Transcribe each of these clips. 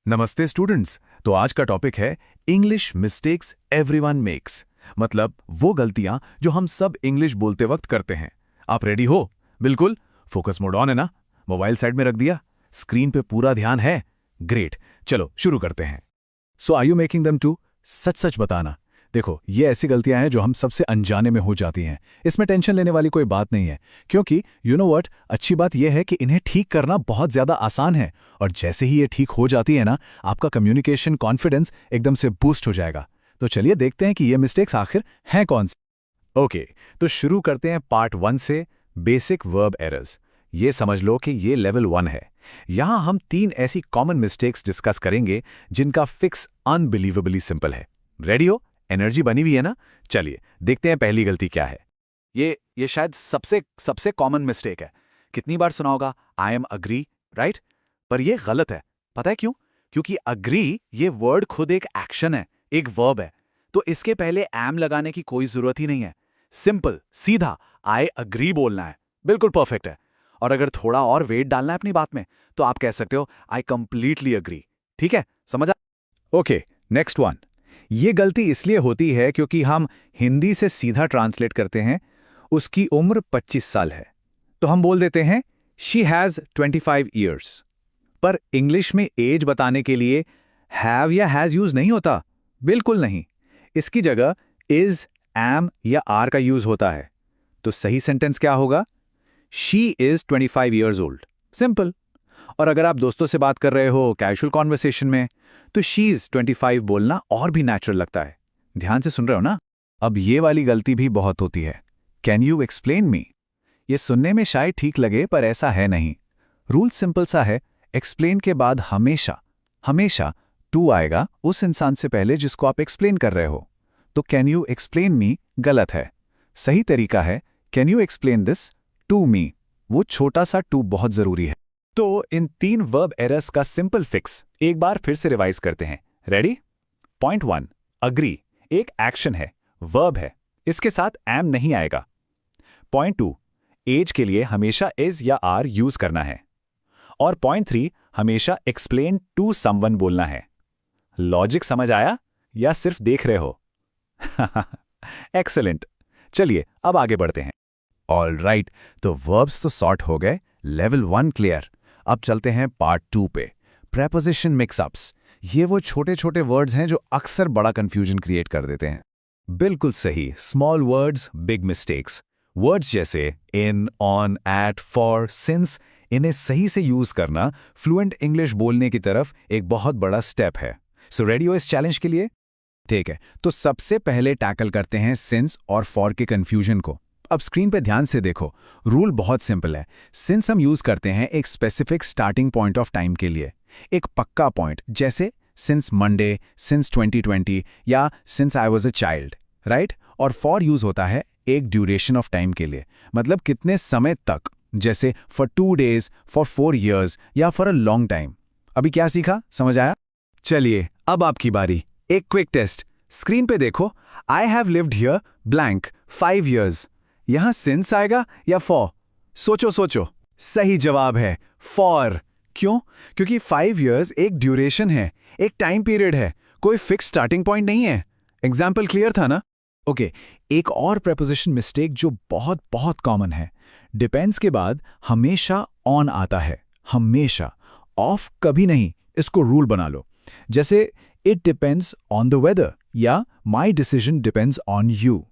नमस्ते स्टूडेंट्स। तो आज का टॉपिक है इंग्लिश मिस्टेक्स एवरीवन मेक्स। मतलब वो गलतियां जो हम सब इंग्लिश बोलते वक्त करते हैं। आप रेडी हो? बिल्कुल। फोकस मोड ऑन है ना? मोबाइल साइड में रख दिया? स्क्रीन पे पूरा ध्यान है? ग्रेट। चलो शुरू करते हैं। So are you making them too? सच सच बताना। देखो, ये ऐसी गलतियां हैं जो हम सबसे अनजाने में हो जाती हैं। इसमें टेंशन लेने वाली कोई बात नहीं है, क्योंकि यू नो व्हाट, अच्छी बात यह है कि इन्हें ठीक करना बहुत ज़्यादा आसान है। और जैसे ही ये ठीक हो जाती है ना, आपका कम्युनिकेशन कॉन्फिडेंस एकदम से बूस्ट हो जाएगा। तो चलिए देखते हैं कि ये मिस्टेक्स आखिर हैं कौन सी। ओके, तो शुरू करते हैं पार्ट 1 से, बेसिक वर्ब एरर्स। ये समझ लो कि ये लेवल 1 है। यहां हम 3 ऐसी कॉमन मिस्टेक्स डिस्कस करेंगे जिनका फिक्स अनबिलीवेबली सिंपल है। रेडी हो? एनर्जी बनी हुई है ना? चलिए देखते हैं पहली गलती क्या है। ये शायद सबसे सबसे कॉमन मिस्टेक है। कितनी बार सुना होगा आई एम अग्री, राइट? पर ये गलत है। पता है क्यों? क्योंकि अग्री ये वर्ड खुद एक एक्शन है, एक वर्ब है। तो इसके पहले एम लगाने की कोई जरूरत ही नहीं है। सिंपल सीधा आई अग्री बोलना है। बिल्कुल परफेक्ट है। और अगर थोड़ा और वेट डालना है अपनी बात में, तो आप कह सकते हो आई कंप्लीटली अग्री। ठीक है, समझ आ? Okay, next one. ये गलती इसलिए होती है क्योंकि हम हिंदी से सीधा ट्रांसलेट करते हैं। उसकी उम्र 25 साल है, तो हम बोल देते हैं शी हैज़ 25 ईयर्स। पर इंग्लिश में एज बताने के लिए हैव या हैज़ यूज नहीं होता। बिल्कुल नहीं। इसकी जगह इज, एम या आर का यूज होता है। तो सही सेंटेंस क्या होगा? She is 25 years old. Simple. और अगर आप दोस्तों से बात कर रहे हो कैजुअल कॉन्वर्सेशन में, तो शी इज 25 बोलना और भी नेचुरल लगता है। ध्यान से सुन रहे हो ना? अब ये वाली गलती भी बहुत होती है। Can you explain me? ये सुनने में शायद ठीक लगे, पर ऐसा है नहीं। रूल सिंपल सा है। एक्सप्लेन के बाद हमेशा हमेशा टू आएगा उस इंसान से पहले जिसको आप एक्सप्लेन कर रहे हो। तो कैन यू एक्सप्लेन मी गलत है। सही तरीका है can you explain this to me. वो छोटा सा टू बहुत जरूरी है। तो इन 3 वर्ब एरर्स का सिंपल फिक्स एक बार फिर से रिवाइज करते हैं। रेडी? पॉइंट 1, अग्री एक एक्शन है, वर्ब है, इसके साथ एम नहीं आएगा। पॉइंट 2, एज के लिए हमेशा इज या आर यूज करना है। और पॉइंट 3, हमेशा एक्सप्लेन टू समवन बोलना है। लॉजिक समझ आया या सिर्फ देख रहे हो? एक्सेलेंट। चलिए अब आगे बढ़ते हैं। ऑल राइट, तो वर्ब्स तो सॉर्ट हो गए, लेवल 1 क्लियर। अब चलते हैं पार्ट 2 पे, प्रेपोजिशन मिक्सअप्स। ये वो छोटे छोटे वर्ड्स हैं जो अक्सर बड़ा कंफ्यूजन क्रिएट कर देते हैं। बिल्कुल सही, small words big mistakes. Words जैसे इन, ऑन, एट, फॉर, सिंस, इन्हें सही से यूज करना फ्लुएंट इंग्लिश बोलने की तरफ एक बहुत बड़ा स्टेप है। सो रेडी हो इस चैलेंज के लिए? ठीक है, तो सबसे पहले टैकल करते हैं सिंस और फॉर के कंफ्यूजन को। अब स्क्रीन पे ध्यान से देखो, रूल बहुत सिंपल है। सिंस हम यूज करते हैं एक specific starting point of time के लिए, एक पक्का पॉइंट, जैसे सिंस मंडे, सिंस 2020 या since I was a child, right? और फॉर यूज होता है एक ड्यूरेशन ऑफ टाइम के लिए, मतलब कितने समय तक, जैसे फॉर 2 डेज, फॉर 4 years या फॉर अ लॉन्ग टाइम। अभी क्या सीखा, समझ आया? चलिए अब आपकी बारी। एक क्विक टेस्ट, स्क्रीन पे देखो। I have lived here blank 5 years। यहां सिंस आएगा या फॉर? सोचो सोचो। सही जवाब है फॉर। क्यों? क्योंकि 5 years एक ड्यूरेशन है, एक टाइम पीरियड है, कोई फिक्स स्टार्टिंग पॉइंट नहीं है। एग्जाम्पल क्लियर था ना? ओके, एक और प्रेपोजिशन मिस्टेक जो बहुत बहुत कॉमन है। डिपेंड्स के बाद हमेशा ऑन आता है, हमेशा। ऑफ कभी नहीं। इसको रूल बना लो। जैसे it depends on the weather या my decision depends on you.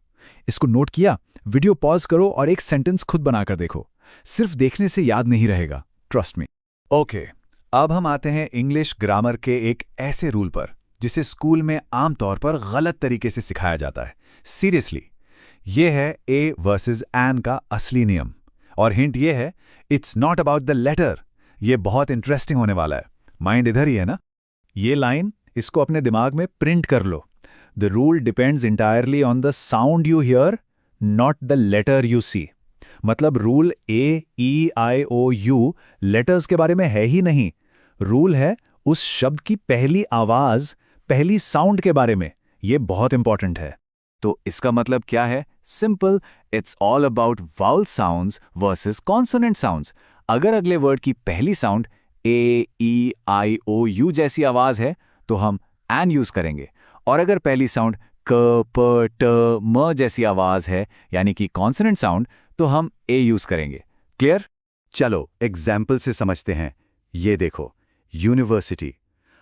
इसको नोट किया? वीडियो पॉज करो और एक सेंटेंस खुद बनाकर देखो। सिर्फ देखने से याद नहीं रहेगा, ट्रस्ट मी। ओके, अब हम आते हैं इंग्लिश ग्रामर के एक ऐसे रूल पर जिसे स्कूल में आमतौर पर गलत तरीके से सिखाया जाता है। सीरियसली, ये है ए वर्सेस एन का असली नियम। और हिंट ये है, it's not about the letter. ये बहुत इंटरेस्टिंग होने वाला है। माइंड इधर ही है ना? ये लाइन, इसको अपने दिमाग में प्रिंट कर लो। The rule depends entirely on the sound you hear, not the letter you see. मतलब rule A, E, I, O, U letters के बारे में है ही नहीं। रूल है उस शब्द की पहली आवाज, पहली साउंड के बारे में। ये बहुत इंपॉर्टेंट है। तो इसका मतलब क्या है? Simple, it's all about vowel sounds versus consonant sounds. अगर अगले वर्ड की पहली sound A, E, I, O, you जैसी आवाज है तो हम एन यूज करेंगे, और अगर पहली साउंड क, प, ट, म जैसी आवाज है यानी कि कॉन्सोनेंट साउंड, तो हम ए यूज करेंगे। क्लियर? चलो एग्जाम्पल से समझते हैं। ये देखो, यूनिवर्सिटी।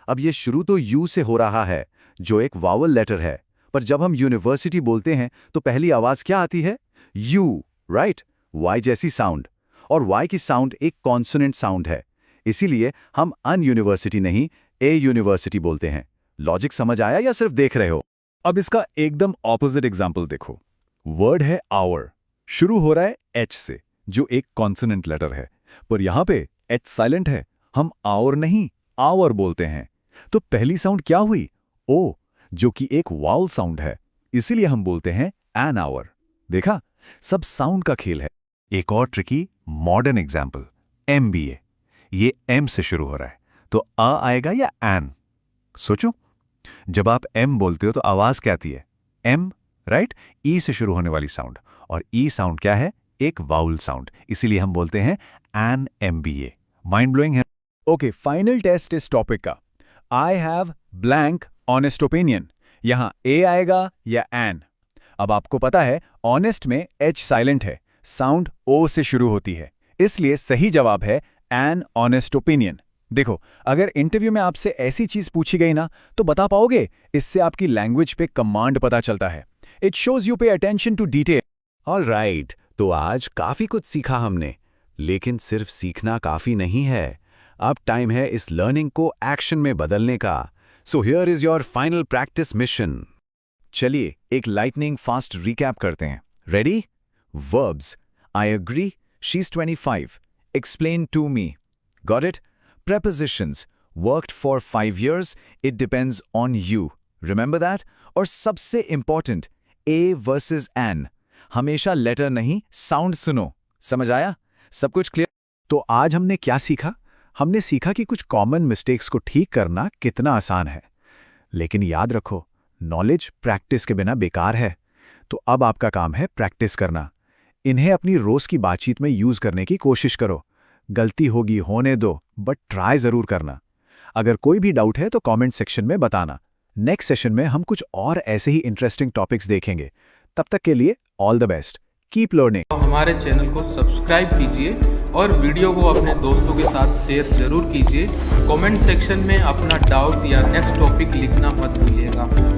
अब ये शुरू तो यू से हो रहा है, जो एक वावल लेटर है, पर जब हम यूनिवर्सिटी बोलते हैं तो पहली आवाज क्या आती है? You, right? वाई जैसी साउंड। और वाई की साउंड एक कॉन्सोनेंट साउंड है, इसीलिए हम अन यूनिवर्सिटी नहीं, ए यूनिवर्सिटी बोलते हैं। लॉजिक समझ आया या सिर्फ देख रहे हो? अब इसका एकदम ऑपोजिट एग्जाम्पल देखो। वर्ड है आवर, शुरू हो रहा है एच से, जो एक कॉन्सोनेंट लेटर है, पर यहां पे एच साइलेंट है, हम आवर नहीं आवर बोलते हैं। तो पहली साउंड क्या हुई? ओ, जो कि एक वाउल साउंड है, इसीलिए हम बोलते हैं एन आवर। देखा, सब साउंड का खेल है। एक और ट्रिकी मॉडर्न एग्जाम्पल, MBA। ये एम से शुरू हो रहा है, तो आ आएगा या एन? सोचो, जब आप एम बोलते हो तो आवाज क्या आती है? M, right? ई से शुरू होने वाली साउंड, और ई साउंड क्या है? एक वाउल साउंड, इसीलिए हम बोलते हैं एन MBA। माइंड ब्लोइंग है। ओके, फाइनल टेस्ट इस टॉपिक का। I have blank honest opinion, यहां ए आएगा या एन? अब आपको पता है ऑनेस्ट में एच साइलेंट है, साउंड ओ से शुरू होती है, इसलिए सही जवाब है एन ऑनेस्ट ओपिनियन। देखो, अगर इंटरव्यू में आपसे ऐसी चीज पूछी गई ना, तो बता पाओगे? इससे आपकी लैंग्वेज पे कमांड पता चलता है। It shows you pay attention to detail. Alright, तो आज काफी कुछ सीखा हमने, लेकिन सिर्फ सीखना काफी नहीं है। अब टाइम है इस लर्निंग को एक्शन में बदलने का। So here is your final practice mission. चलिए एक लाइटनिंग फास्ट रिकैप करते हैं। Ready? Verbs, I agree, she is 25, explain to me, got it? Prepositions, worked for 5 years, it depends on you. Remember that? और सबसे important, A versus N. हमेशा letter नहीं, sound सुनो। समझ आया? सब कुछ क्लियर? तो आज हमने क्या सीखा? हमने सीखा कि कुछ कॉमन मिस्टेक्स को ठीक करना कितना आसान है। लेकिन याद रखो, नॉलेज प्रैक्टिस के बिना बेकार है। तो अब आपका काम है प्रैक्टिस करना। इन्हें अपनी रोज की बातचीत में यूज करने की कोशिश करो। गलती होगी होने दो, बट ट्राई जरूर करना। अगर कोई भी डाउट है तो कमेंट सेक्शन में बताना। नेक्स्ट सेशन में हम कुछ और ऐसे ही इंटरेस्टिंग टॉपिक्स देखेंगे। तब तक के लिए all the best, keep learning. हमारे चैनल को सब्सक्राइब कीजिए और वीडियो को अपने दोस्तों के साथ शेयर जरूर कीजिए। कमेंट सेक्शन में अपना डाउट या नेक्स्ट टॉपिक लिखना मत भूलिएगा।